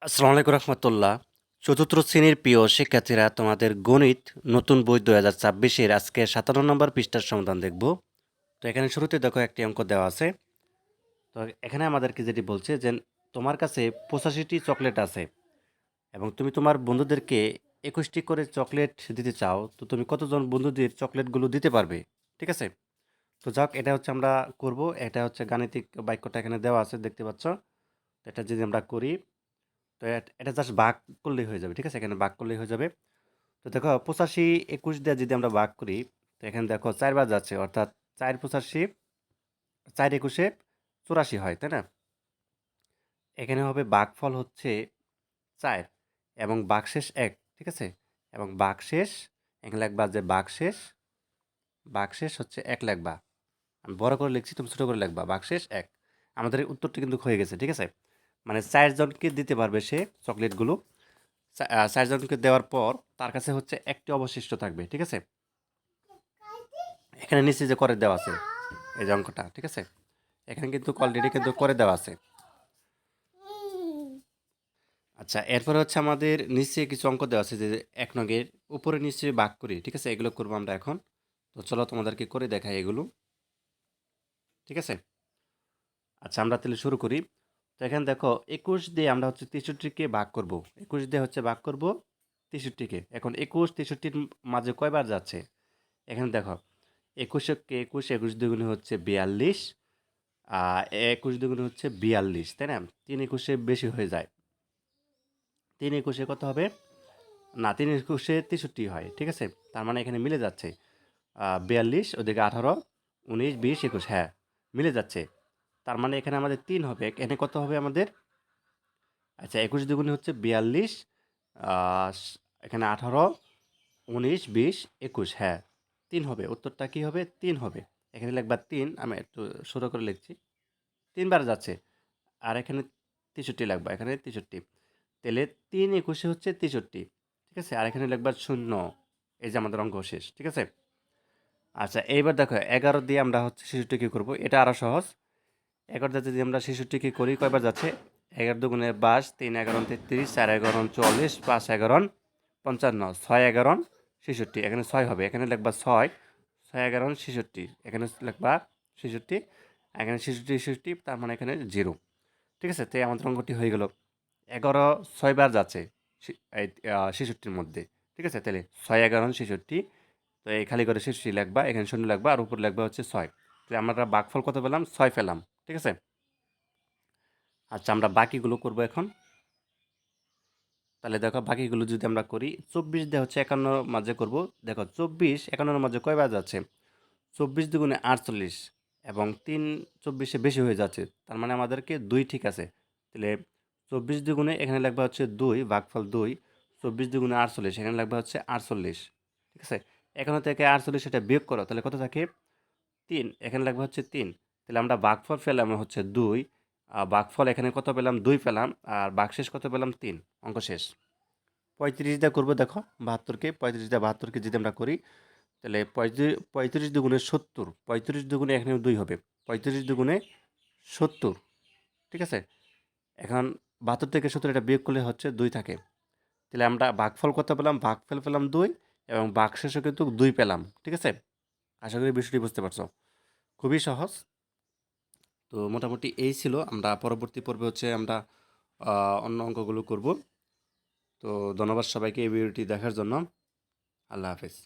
আসসালামু আলাইকুম রহমতুল্লাহ। চতুর্থ শ্রেণীর প্রিয় শিক্ষার্থীরা, তোমাদের গণিত নতুন বই 2026-এর আজকে 57 নম্বর পৃষ্ঠার সমাধান দেখব। তো এখানে শুরুতে দেখো একটি অঙ্ক দেওয়া আছে। তো এখানে আমাদেরকে যেটি বলছে যে তোমার কাছে 85টি চকলেট আছে এবং তুমি তোমার বন্ধুদেরকে 21টি করে চকলেট দিতে চাও। তো তুমি কতজন বন্ধুদের চকলেটগুলো দিতে পারবে? ঠিক আছে। তো যাক, এটা হচ্ছে আমরা করব। এটা হচ্ছে গাণিতিক বাক্যটা এখানে দেওয়া আছে, দেখতে পাচ্ছ। তো এটা যদি আমরা করি, তো এটা জাস্ট ভাগ করলেই হয়ে যাবে। ঠিক আছে, এখানে ভাগ করলেই হয়ে যাবে। তো দেখো 85 21 দিয়ে যদি আমরা ভাগ করি, তো এখানে দেখো 4 বার যাচ্ছে, অর্থাৎ 4 85 4 21 84 হয়, তাই না? এখানে হবে ভাগফল হচ্ছে 4 এবং ভাগশেষ 1। ঠিক আছে, এবং ভাগশেষ এখানে লিখবা যে ভাগশেষ হচ্ছে 1 লিখবা। আমি বড় করে লিখছি, তুমি ছোট করে লিখবা ভাগশেষ 1। আমাদের এই উত্তরটি কিন্তু হয়ে গেছে। ঠিক আছে, মানে 4 জনকে দিতে পারবে সে চকলেটগুলো। 4 জনকে দেওয়ার পর তার কাছে হচ্ছে একটি অবশিষ্ট থাকবে। ঠিক আছে, এখানে নিচে যে করে দেওয়া আছে এই যে অঙ্কটা। ঠিক আছে, এখানে কিন্তু অলরেডি কিন্তু করে দেওয়া আছে। আচ্ছা, এরপরে হচ্ছে আমাদের নিচে কিছু অঙ্ক দেওয়া আছে যে এক নগের উপরে নিচে ভাগ করি। ঠিক আছে, এগুলো করবো আমরা এখন। তো চলো তোমাদেরকে করে দেখাই এগুলো। ঠিক আছে, আচ্ছা আমরা তাহলে শুরু করি। তো এখানে দেখো 21 দিয়ে আমরা হচ্ছে 63কে ভাগ করব। 21 দিয়ে হচ্ছে ভাগ করব 63কে। এখন 21 63-র মাঝে কয়বার যাচ্ছে? এখানে দেখো 21কে 21 21 দুগুণে হচ্ছে 42, 21 দুগুণে হচ্ছে 42, তাই না? 3 21 বেশি হয়ে যায়। 3 21 কত হবে? না, 3 21 63 হয়। ঠিক আছে, তার মানে এখানে মিলে যাচ্ছে। 42 ওদিকে 18 19 20 21, হ্যাঁ মিলে যাচ্ছে। তার মানে এখানে আমাদের 3 হবে। এখানে কত হবে আমাদের? আচ্ছা, 21 দুগুণে হচ্ছে 42, এখানে 18 19 20 21, হ্যাঁ 3 হবে। উত্তরটা কি হবে? 3 হবে। এখানে লিখবা 3, আমি একটু ছোটো করে লিখছি। 3 বার যাচ্ছে। আর এখানে 63 লাগবে, এখানে 63। তাহলে 3 21 হচ্ছে 63। ঠিক আছে, আর এখানে লিখবা 0। এই যে আমাদের অঙ্ক শেষ। ঠিক আছে, আচ্ছা এইবার দেখো 11 দিয়ে আমরা হচ্ছে 66 কি করবো, এটা আরও সহজ। 11 দিয়ে যদি আমরা 66 কি করি, কয়বার যাচ্ছে? 11 দুগুণে 22, 3 11 33, 4 11 44, 5 11 55, 6 11 66। এখানে 6 হবে, এখানে লিখবা 6, 6 11 66, এখানে লিখবা 66, এখানে 66 66, তার মানে এখানে 0। ঠিক আছে, তো আমাদের অঙ্কটি হয়ে গেল। 11 6 বার যাচ্ছে এই 66-র মধ্যে। ঠিক আছে, তাহলে 6 11 66। তো এই খালি করে 66 লিখবা, এখানে 0 লিখবা, আর উপর লিখবা হচ্ছে 6। তাহলে আমরা ভাগফল কত পেলাম? 6 পেলাম। ঠিক আছে, আচ্ছা আমরা বাকিগুলো করব এখন। তাহলে দেখো বাকিগুলো যদি আমরা করি, 24 দিয়ে হচ্ছে 51 মাঝে করব। দেখো 24 51 মাঝে কয়বার যাচ্ছে? 24 দুগুণে 48 এবং 3 24-এ বেশি হয়ে যাচ্ছে, তার মানে আমাদেরকে 2 ঠিক আছে। তাহলে 24 দুগুণে এখানে লাগবে হচ্ছে 2, ভাগফল 2। 24 দুগুণে 48, এখানে লাগবে হচ্ছে 48। ঠিক আছে, এখানে থেকে 48 এটা বিয়োগ করো, তাহলে কত থাকে? 3, এখানে লাগবে হচ্ছে 3। তাহলে আমরা ভাগফল পেলাম হচ্ছে 2, ভাগফল এখানে কত পেলাম? 2 পেলাম, আর ভাগশেষ কত পেলাম? 3। অঙ্ক শেষ। 35 দিয়ে করবো। দেখো 72কে 35 দিয়ে 72কে যদি আমরা করি, তাহলে 35 দুগুণে 70, 35 দুগুণে এখানে 2 হবে, 35 দুগুণে 70। ঠিক আছে, এখন 72 থেকে 70 এটা বিয়োগ করলে হচ্ছে 2 থাকে। তাহলে আমরা ভাগফল কত পেলাম? ভাগফল পেলাম 2 এবং ভাগশেষও কিন্তু 2 পেলাম। ঠিক আছে, আশা করি বিষয়টি বুঝতে পারছো। খুবই সহজ। তো মোটামুটি এই ছিল। আমরা পরবর্তী পর্বে হচ্ছে আমরা অন্য অঙ্কগুলো করব। তো ধন্যবাদ সবাইকে এই ভিডিওটি দেখার জন্য। আল্লাহ হাফেজ।